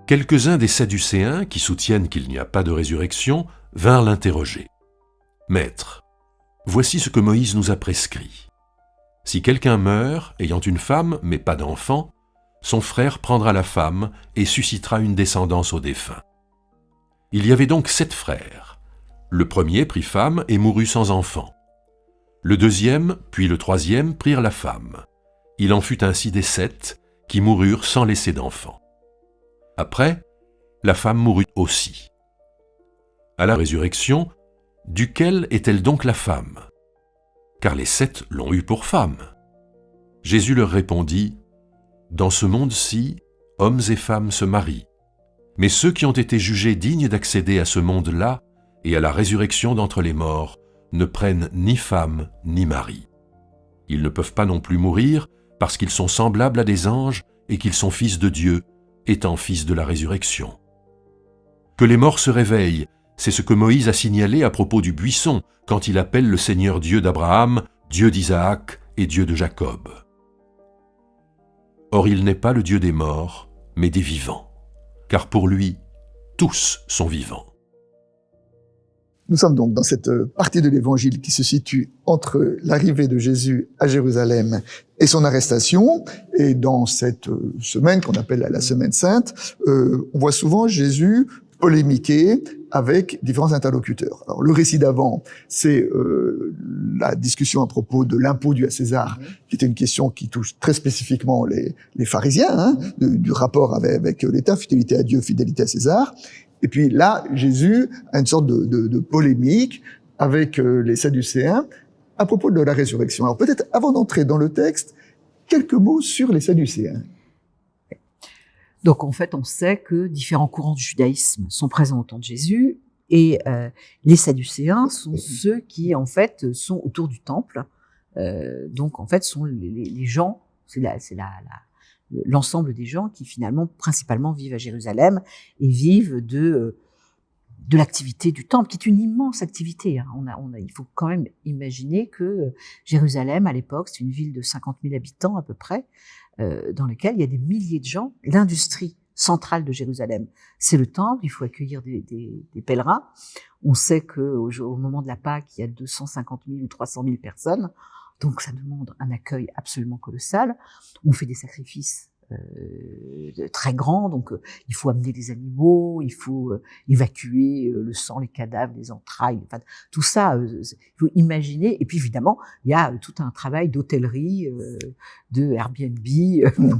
Quelques-uns des Sadducéens, qui soutiennent qu'il n'y a pas de résurrection, vinrent l'interroger. « Maître, voici ce que Moïse nous a prescrit. Si quelqu'un meurt, ayant une femme, mais pas d'enfant, son frère prendra la femme et suscitera une descendance au défunt. Il y avait donc 7 frères. Le premier prit femme et mourut sans enfant. Le deuxième, puis le troisième prirent la femme. Il en fut ainsi des 7 qui moururent sans laisser d'enfant. Après, la femme mourut aussi. À la résurrection, duquel est-elle donc la femme? Car les 7 l'ont eue pour femme. Jésus leur répondit, « Dans ce monde-ci, hommes et femmes se marient. Mais ceux qui ont été jugés dignes d'accéder à ce monde-là et à la résurrection d'entre les morts ne prennent ni femme ni mari. Ils ne peuvent pas non plus mourir parce qu'ils sont semblables à des anges et qu'ils sont fils de Dieu, étant fils de la résurrection. Que les morts se réveillent, c'est ce que Moïse a signalé à propos du buisson quand il appelle le Seigneur Dieu d'Abraham, Dieu d'Isaac et Dieu de Jacob. Or il n'est pas le Dieu des morts, mais des vivants, car pour lui, tous sont vivants. » Nous sommes donc dans cette partie de l'Évangile qui se situe entre l'arrivée de Jésus à Jérusalem et son arrestation. Et dans cette semaine qu'on appelle la Semaine Sainte, on voit souvent Jésus polémiquer avec différents interlocuteurs. Alors le récit d'avant, c'est la discussion à propos de l'impôt dû à César, qui était une question qui touche très spécifiquement les pharisiens, du rapport avec l'État, fidélité à Dieu, fidélité à César. Et puis là, Jésus a une sorte de polémique avec les Sadducéens à propos de la résurrection. Alors peut-être avant d'entrer dans le texte, quelques mots sur les Sadducéens. Donc en fait, on sait que différents courants du judaïsme sont présents au temps de Jésus et les Sadducéens sont ceux qui en fait sont autour du temple. Donc en fait, sont les gens, l'ensemble des gens qui finalement principalement vivent à Jérusalem et vivent de l'activité du temple, qui est une immense activité. Hein. Il faut quand même imaginer que Jérusalem, à l'époque, c'est une ville de 50 000 habitants à peu près, dans laquelle il y a des milliers de gens. L'industrie centrale de Jérusalem, c'est le temple. Il faut accueillir des pèlerins. On sait qu'au moment de la Pâque, il y a 250 000 ou 300 000 personnes. Donc ça demande un accueil absolument colossal. On fait des sacrifices très grands, donc il faut amener des animaux, il faut évacuer le sang, les cadavres, les entrailles, enfin, tout ça, il faut imaginer. Et puis évidemment, il y a tout un travail d'hôtellerie, de Airbnb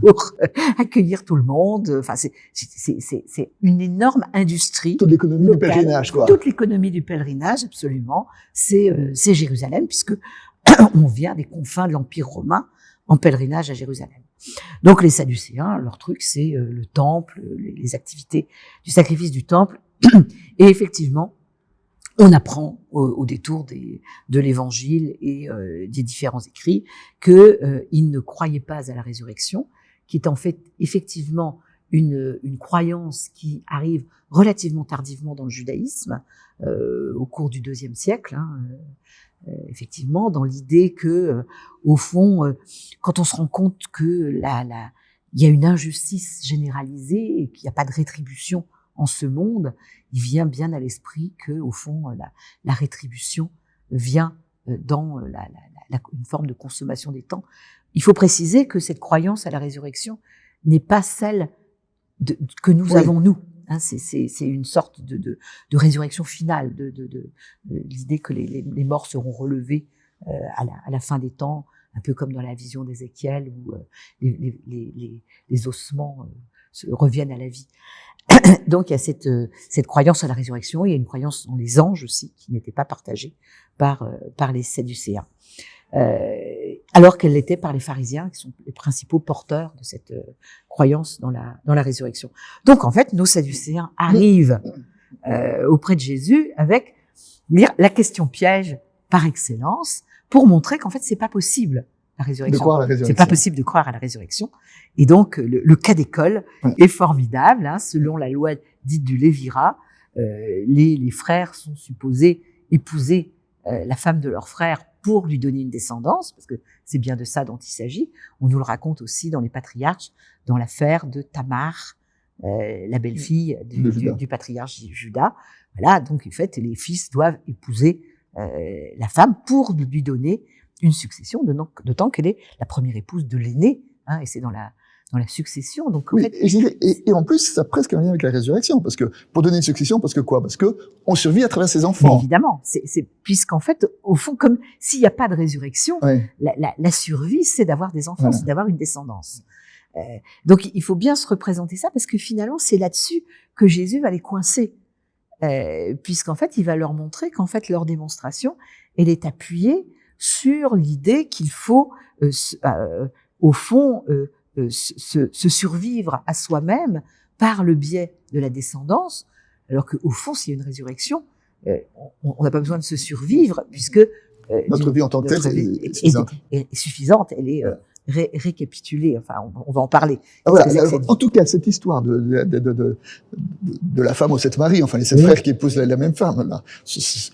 pour accueillir tout le monde. Enfin, c'est une énorme industrie. Toute l'économie du pèlerinage, quoi. Toute l'économie du pèlerinage, absolument. C'est Jérusalem, puisque on vient des confins de l'Empire romain en pèlerinage à Jérusalem. Donc les Sadducéens, leur truc, c'est le temple, les activités du sacrifice du temple. Et effectivement, on apprend au détour de l'Évangile et des différents écrits qu'ils ne croyaient pas à la résurrection, qui est en fait effectivement une croyance qui arrive relativement tardivement dans le judaïsme, au cours du IIe siècle, effectivement, dans l'idée que, au fond, quand on se rend compte que il y a une injustice généralisée et qu'il n'y a pas de rétribution en ce monde, il vient bien à l'esprit que, au fond, la rétribution vient dans une forme de consommation des temps. Il faut préciser que cette croyance à la résurrection n'est pas celle que nous avons nous. Hein, c'est une sorte de résurrection finale, de l'idée que les morts seront relevés à la fin des temps, un peu comme dans la vision d'Ézéchiel où les ossements reviennent à la vie. Donc il y a cette croyance à la résurrection, il y a une croyance dans les anges aussi qui n'était pas partagée par les Sadducéens. Alors qu'elle l'était par les pharisiens, qui sont les principaux porteurs de cette croyance dans la résurrection. Donc, en fait, nos Sadducéens arrivent auprès de Jésus avec la question piège par excellence pour montrer qu'en fait, c'est pas possible la résurrection. De croire à la résurrection. C'est pas possible de croire à la résurrection. Et donc, le cas d'école est formidable. Hein, selon la loi dite du Lévirat, les frères sont supposés épouser la femme de leur frère pour lui donner une descendance, parce que c'est bien de ça dont il s'agit. On nous le raconte aussi dans les patriarches, dans l'affaire de Tamar, la belle-fille Judas. du patriarche Judas. Voilà, donc en fait, les fils doivent épouser la femme pour lui donner une succession, d'autant qu'elle est la première épouse de l'aîné, hein, et c'est dans la succession. Donc en Oui, fait, et en plus, ça a presque un lien avec la résurrection, parce que pour donner une succession, parce que quoi? Parce que on survit à travers ses mais enfants. évidemment, c'est puisqu'en fait, au fond, comme s'il n'y a pas de résurrection, Ouais. la survie, c'est d'avoir des enfants, Voilà. c'est d'avoir une descendance. Donc il faut bien se représenter ça, parce que finalement, c'est là-dessus que Jésus va les coincer. Puisqu'en fait, il va leur montrer qu'en fait, leur démonstration, elle est appuyée sur l'idée qu'il faut, au fond, se survivre à soi-même par le biais de la descendance, alors qu'au fond, s'il y a une résurrection, on n'a pas besoin de se survivre, puisque Notre vie en tant que telle, notre vie c'est suffisante. est suffisante, elle est récapitulée, enfin, on va en parler. Ah, voilà. Qu'est-ce que c'est que En tout cas, cette histoire de la femme aux 7 maris, enfin les 7 Oui. frères qui épousent la même femme, là,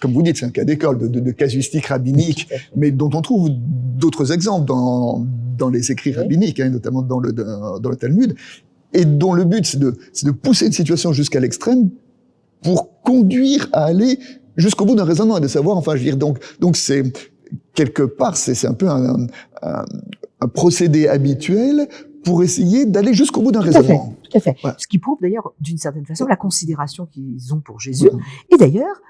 comme vous dites, c'est un cas d'école, de casuistique rabbinique, mais dont on trouve d'autres exemples dans les écrits Oui. rabbiniques, hein, notamment dans le Talmud, et dont le but c'est de pousser une situation jusqu'à l'extrême pour conduire à aller jusqu'au bout d'un raisonnement et de savoir, enfin, je veux dire, donc c'est quelque part, c'est un peu un procédé habituel pour essayer d'aller jusqu'au bout d'un Tout à fait, raisonnement. tout à fait. Voilà. Ce qui prouve d'ailleurs, d'une certaine façon, la considération qu'ils ont pour Jésus. Voilà. Et d'ailleurs,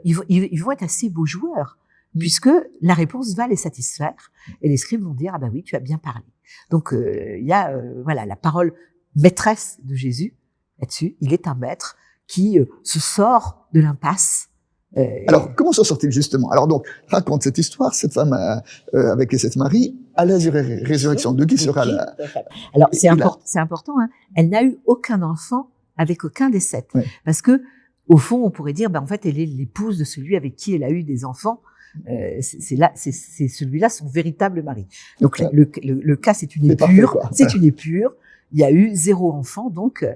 ils vont être assez beaux joueurs, puisque la réponse va les satisfaire. Et les scribes vont dire, ah bah oui, tu as bien parlé. Donc, il y a, voilà, la parole maîtresse de Jésus là-dessus. Il est un maître qui se sort de l'impasse. Alors, comment s'en sort-il justement? Alors donc, raconte cette histoire, cette femme avec les 7 maris, à la résurrection. De qui sera la... Alors, Et c'est là- important, hein. Elle n'a eu aucun enfant avec aucun des 7. Ouais. Parce que, au fond, on pourrait dire, ben, en fait, elle est l'épouse de celui avec qui elle a eu des enfants. C'est celui-là son véritable mari. Donc, Ouais. le cas, c'est une C'est parfait, épure. quoi. C'est une épure. Il y a eu 0 enfant. Donc,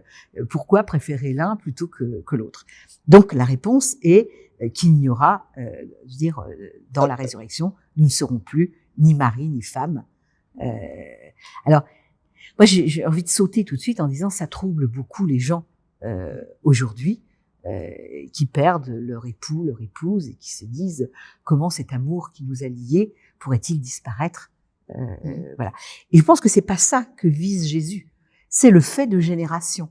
pourquoi préférer l'un plutôt que l'autre? Donc, la réponse est qu'il n'y aura, je veux dire, dans la résurrection, nous ne serons plus ni mari ni femme. Alors, moi, j'ai envie de sauter tout de suite en disant ça trouble beaucoup les gens aujourd'hui qui perdent leur époux, leur épouse et qui se disent comment cet amour qui nous a liés pourrait-il disparaître. Voilà. Et je pense que c'est pas ça que vise Jésus. C'est le fait de génération.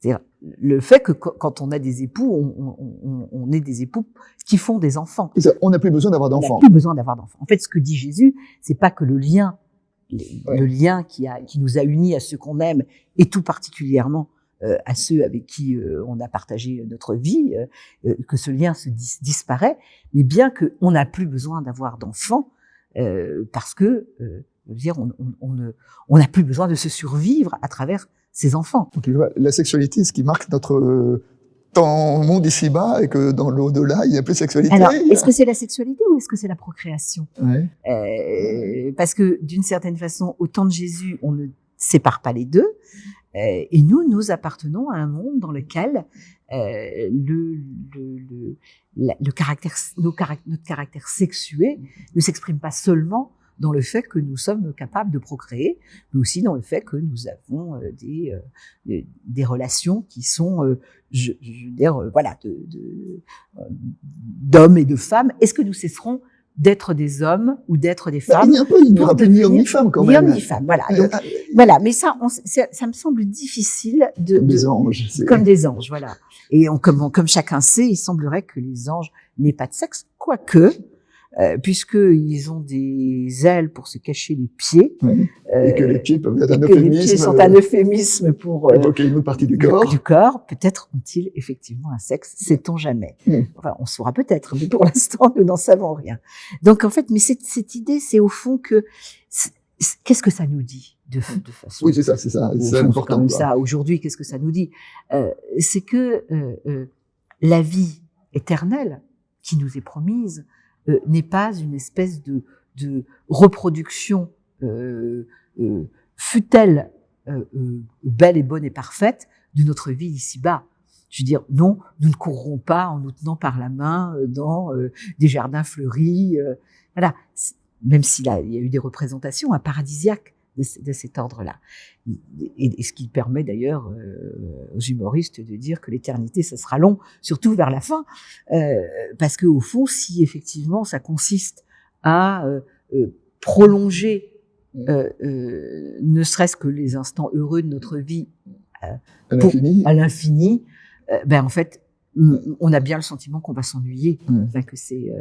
C'est-à-dire le fait que quand on a des époux, on est des époux qui font des enfants. C'est ça, on n'a plus besoin d'avoir On n'a d'enfants. plus besoin d'avoir d'enfants. En fait, ce que dit Jésus, c'est pas que le lien qui nous a unis à ceux qu'on aime, et tout particulièrement à ceux avec qui on a partagé notre vie, que ce lien se disparaît, mais bien qu'on n'a plus besoin d'avoir d'enfants parce que, je veux dire, on n'a plus besoin de se survivre à travers ses enfants. Donc, la sexualité, ce qui marque notre monde ici-bas, et que dans l'au-delà, il n'y a plus de sexualité. Alors, est-ce que c'est la sexualité ou est-ce que c'est la procréation? Ouais. Parce que d'une certaine façon, au temps de Jésus, on ne sépare pas les deux. Et nous appartenons à un monde dans lequel notre caractère sexué ne s'exprime pas seulement dans le fait que nous sommes capables de procréer, mais aussi dans le fait que nous avons des relations qui sont, je veux dire, voilà, d'hommes et de femmes. Est-ce que nous cesserons d'être des hommes ou d'être des femmes? Il n'y aura plus ni homme ni femme quand même. Ni homme ni femme, voilà. Donc, voilà. Mais ça me semble difficile Comme des anges. comme des anges, voilà. Et comme chacun sait, il semblerait que les anges n'aient pas de sexe, quoique, puisqu'ils ont des ailes pour se cacher les pieds. Ouais. Et que les pieds peuvent être un que les euphémisme. pieds sont un euphémisme pour évoquer une autre partie du corps. Peut-être ont-ils effectivement un sexe, sait-on jamais. Mm. Enfin, on saura peut-être, mais pour l'instant, nous n'en savons rien. Donc, en fait, mais cette idée, c'est au fond que, qu'est-ce que ça nous dit de façon... Oui, c'est ça, c'est important. Comme ça, aujourd'hui, qu'est-ce que ça nous dit? C'est que la vie éternelle qui nous est promise n'est pas une espèce de reproduction fut-elle belle et bonne et parfaite de notre vie ici-bas. Je veux dire, non, nous ne courrons pas en nous tenant par la main dans des jardins fleuris. Voilà, même s'il y a eu des représentations paradisiaques de cet ordre-là. Et ce qui permet d'ailleurs aux humoristes de dire que l'éternité, ça sera long, surtout vers la fin, parce que au fond, si effectivement ça consiste à prolonger ne serait-ce que les instants heureux de notre vie à l'infini, ben en fait, on a bien le sentiment qu'on va s'ennuyer, enfin, que c'est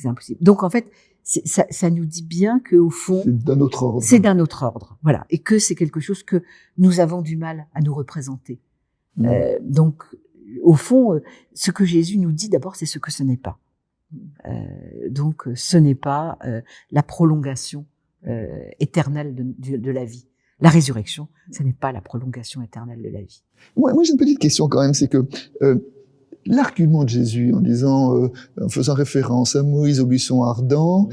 impossible. Donc en fait, ça nous dit bien que au fond, c'est d'un autre ordre. C'est d'un autre ordre, voilà, et que c'est quelque chose que nous avons du mal à nous représenter. Donc, au fond, ce que Jésus nous dit d'abord, c'est ce que ce n'est pas. Donc, ce n'est pas la prolongation éternelle de la vie. La résurrection, ce n'est pas la prolongation éternelle de la vie. Moi j'ai une petite question quand même, c'est que l'argument de Jésus en disant, en faisant référence à Moïse au buisson ardent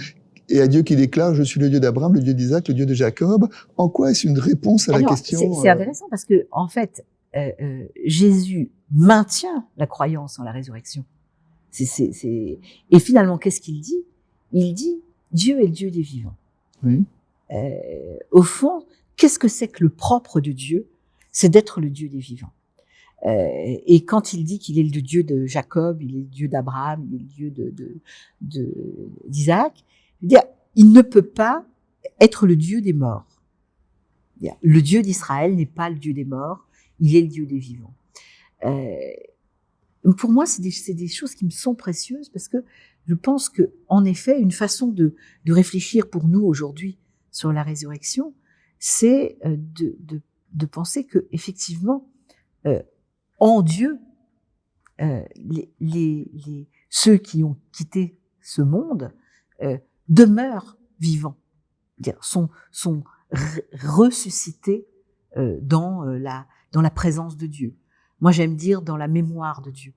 et à Dieu qui déclare « Je suis le Dieu d'Abraham, le Dieu d'Isaac, le Dieu de Jacob », en quoi est-ce une réponse à la question C'est intéressant parce que en fait, Jésus maintient la croyance en la résurrection. Et finalement, qu'est-ce qu'il dit? Il dit « Dieu est le Dieu des vivants ». Oui. Au fond, qu'est-ce que c'est que le propre de Dieu? C'est d'être le Dieu des vivants. Et quand il dit qu'il est le Dieu de Jacob, il est le Dieu d'Abraham, il est le Dieu d'Isaac, il ne peut pas être le Dieu des morts. Le Dieu d'Israël n'est pas le Dieu des morts, il est le Dieu des vivants. Pour moi, c'est des choses qui me sont précieuses parce que je pense que, en effet, une façon de réfléchir pour nous aujourd'hui sur la résurrection, c'est de penser que effectivement, en Dieu, ceux qui ont quitté ce monde demeurent vivants, sont ressuscités dans la présence de Dieu. Moi, j'aime dire dans la mémoire de Dieu.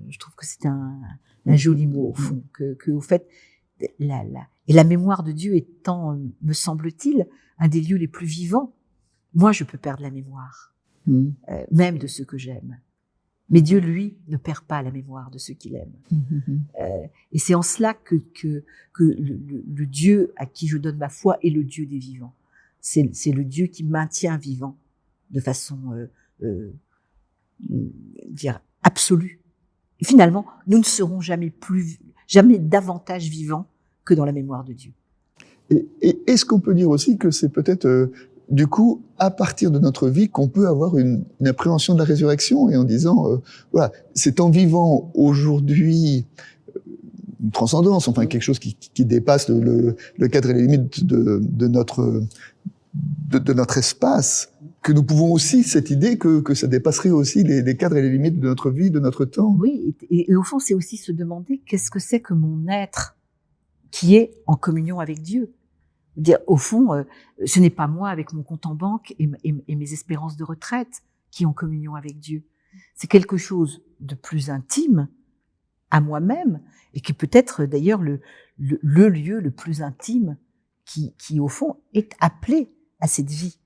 Je trouve que c'est un joli mot au fond, que au fait, la mémoire de Dieu étant, me semble-t-il, un des lieux les plus vivants. Moi, je peux perdre la mémoire, même de ceux que j'aime. Mais Dieu, lui, ne perd pas la mémoire de ceux qu'il aime. Et c'est en cela que le Dieu à qui je donne ma foi est le Dieu des vivants. C'est le Dieu qui maintient vivant de façon dire absolue. Et finalement, nous ne serons jamais davantage vivants que dans la mémoire de Dieu. Et est-ce qu'on peut dire aussi que c'est peut-être du coup, à partir de notre vie, qu'on peut avoir une appréhension de la résurrection et en disant, voilà, c'est en vivant aujourd'hui une transcendance, enfin quelque chose qui dépasse le cadre et les limites de notre espace, que nous pouvons aussi, cette idée que ça dépasserait aussi les cadres et les limites de notre vie, de notre temps. Oui, et au fond, c'est aussi se demander qu'est-ce que c'est que mon être qui est en communion avec Dieu. Dire, au fond, ce n'est pas moi avec mon compte en banque et mes espérances de retraite qui ont communion avec Dieu. C'est quelque chose de plus intime à moi-même et qui peut être d'ailleurs le lieu le plus intime qui au fond est appelé à cette vie.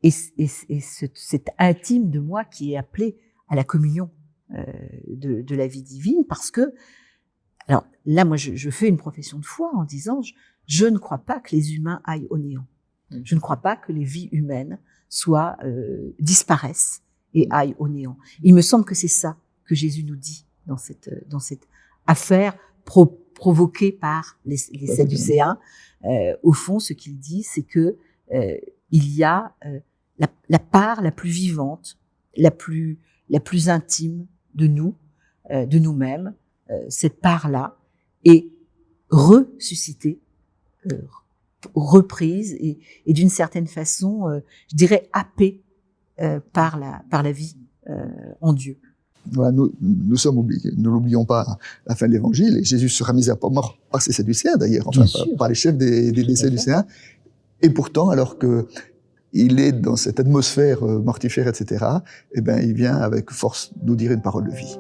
Et cet intime de moi qui est appelé à la communion de la vie divine, parce que, alors là, moi, je fais une profession de foi en disant, je ne crois pas que les humains aillent au néant. Je ne crois pas que les vies humaines disparaissent et aillent au néant. Il me semble que c'est ça que Jésus nous dit dans cette affaire provoquée par les Sadducéens. Au fond, ce qu'il dit, c'est que il y a la part la plus vivante, la plus intime de nous, de nous-mêmes. Cette part-là est ressuscitée, reprise et d'une certaine façon, je dirais happée par la vie en Dieu. Voilà, nous sommes obligés, ne l'oublions pas, à la fin de l'Évangile, et Jésus sera mis à mort par ses Sadducéens d'ailleurs, enfin par les chefs des Sadducéens. Et pourtant, alors que il est dans cette atmosphère mortifère, etc., eh ben, il vient avec force nous dire une parole de vie.